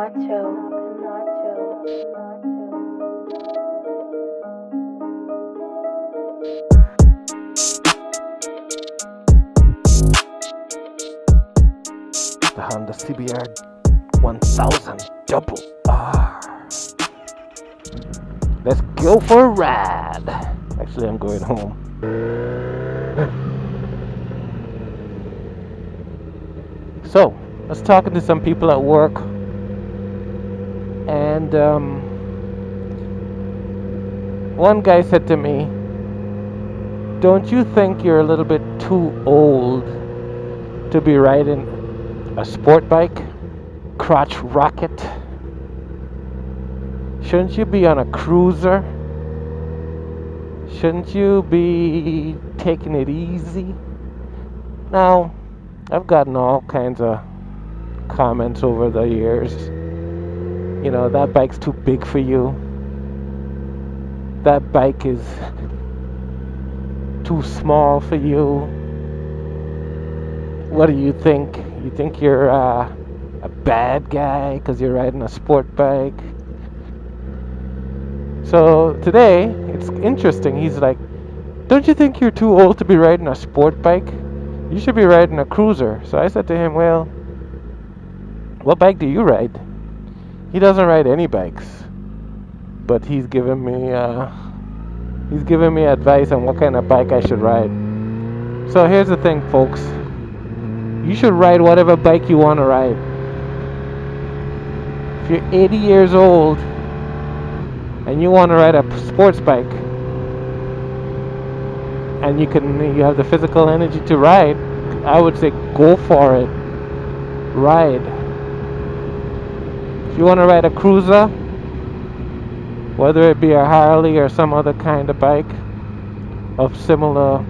The Honda CBR 1000 Double R. Let's go for a ride. Actually, I'm going home. So, I was talking to some people at work, and one guy said to me, "Don't you think you're a little bit too old to be riding a sport bike, Crotch rocket? Shouldn't you be on a cruiser? Shouldn't you be taking it easy?" Now, I've gotten all kinds of comments over the years. You know, that bike's too big for you. That bike is too small for you. What do you think? You think you're a bad guy because you're riding a sport bike? So today, it's interesting. He's like, "Don't you think you're too old to be riding a sport bike? You should be riding a cruiser." So I said to him, "Well, what bike do you ride?" He doesn't ride any bikes, but he's giving me advice on what kind of bike I should ride. So here's the thing, folks. You should ride whatever bike you want to ride. If you're 80 years old and you want to ride a sports bike, and you have the physical energy to ride, I would say go for it. Ride. If you want to ride a cruiser, whether it be a Harley or some other kind of bike of similar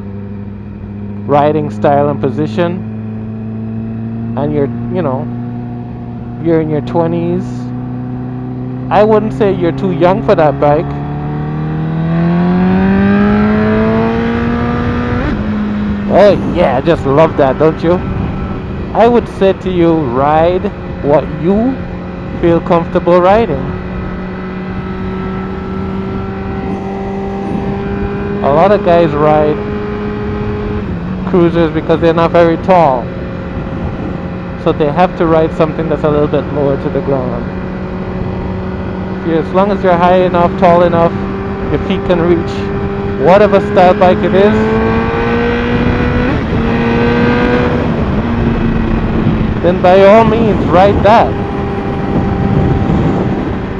riding style and position, and you're in your 20s, I wouldn't say you're too young for that bike. Oh yeah, I just love that, don't you? I would say to you, ride what you feel comfortable riding. A lot of guys ride cruisers because they're not very tall, so they have to ride something that's a little bit lower to the ground. As long as you're high enough, tall enough, your feet can reach whatever style bike it is, then by all means ride that.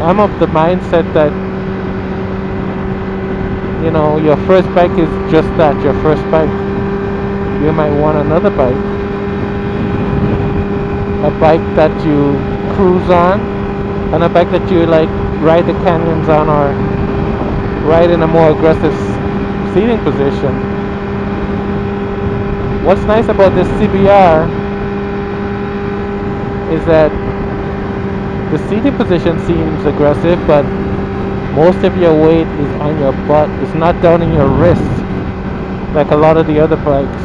I'm of the mindset that, your first bike is just that, your first bike. You might want another bike. A bike that you cruise on, and a bike that you like ride the canyons on, or ride in a more aggressive seating position. What's nice about this CBR is that the seating position seems aggressive, but most of your weight is on your butt. It's not down in your wrist like a lot of the other bikes.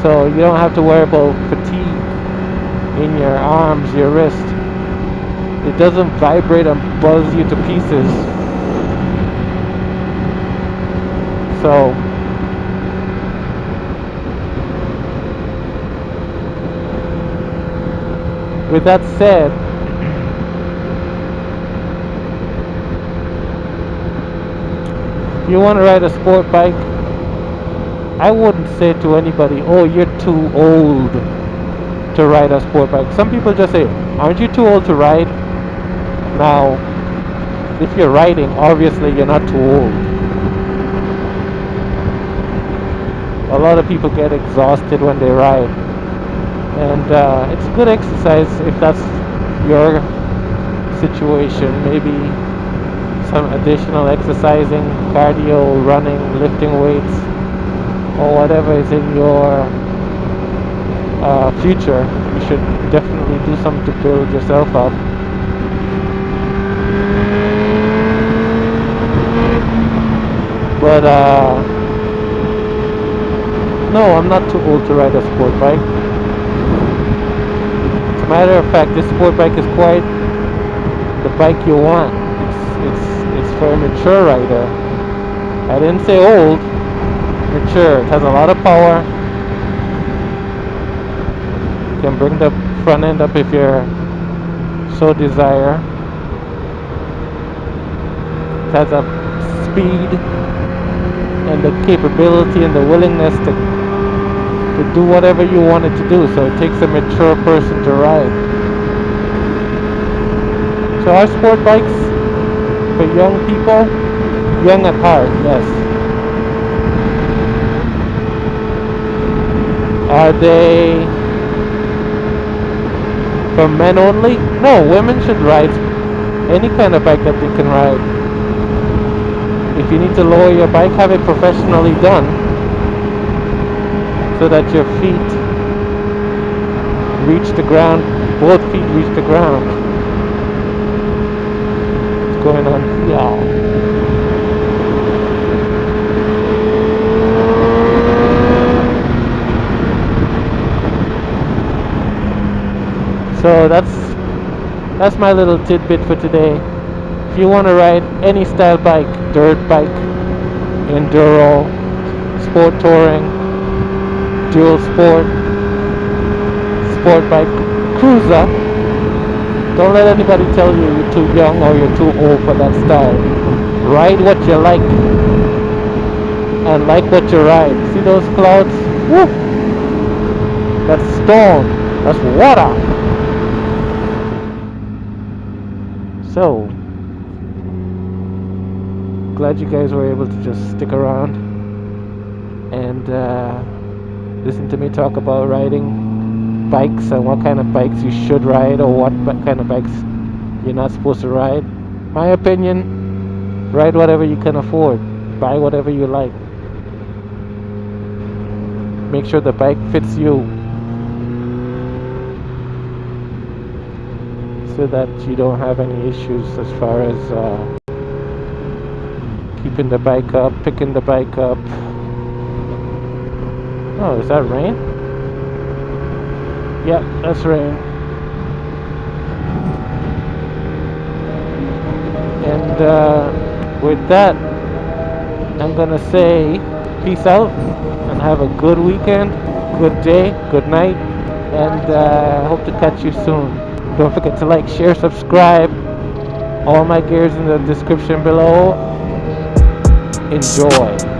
So you don't have to worry about fatigue in your arms, your wrist. It doesn't vibrate and buzz you to pieces. So with that said, if you want to ride a sport bike, I wouldn't say to anybody, "Oh, you're too old to ride a sport bike." Some people just say, "Aren't you too old to ride?" Now, if you're riding, obviously you're not too old. A lot of people get exhausted when they ride, and it's good exercise if that's your situation. Maybe some additional exercising, cardio, running, lifting weights, or whatever is in your future. You should definitely do something to build yourself up. But no, I'm not too old to ride a sport bike. As a matter of fact, this sport bike is quite the bike you want. It's for a mature rider. I didn't say old, mature. It has a lot of power. You can bring the front end up if you're so desire. It has a speed and the capability and the willingness to do whatever you want it to do. So it takes a mature person to ride. So our sport bikes for young people, young at heart, yes. Are they for men only? No, women should ride any kind of bike that they can ride. If you need to lower your bike, have it professionally done so that your feet reach the ground, both feet reach the ground. What's going on here? So that's my little tidbit for today. If you want to ride any style bike, dirt bike, enduro, sport touring, dual sport, sport bike, cruiser, don't let anybody tell you you're too young or you're too old for that style. Ride what you like and like what you ride. See those clouds? Woo! That's storm. That's water. So, glad you guys were able to just stick around and listen to me talk about riding bikes and what kind of bikes you should ride or what kind of bikes you're not supposed to ride. My opinion, ride whatever you can afford. Buy whatever you like. Make sure the bike fits you so that you don't have any issues as far as keeping the bike up, picking the bike up. Oh, is that rain? Yeah, that's rain. And with that, I'm gonna say peace out and have a good weekend, good day, good night, and I hope to catch you soon. Don't forget to like, share, subscribe. All my gear's in the description below. Enjoy.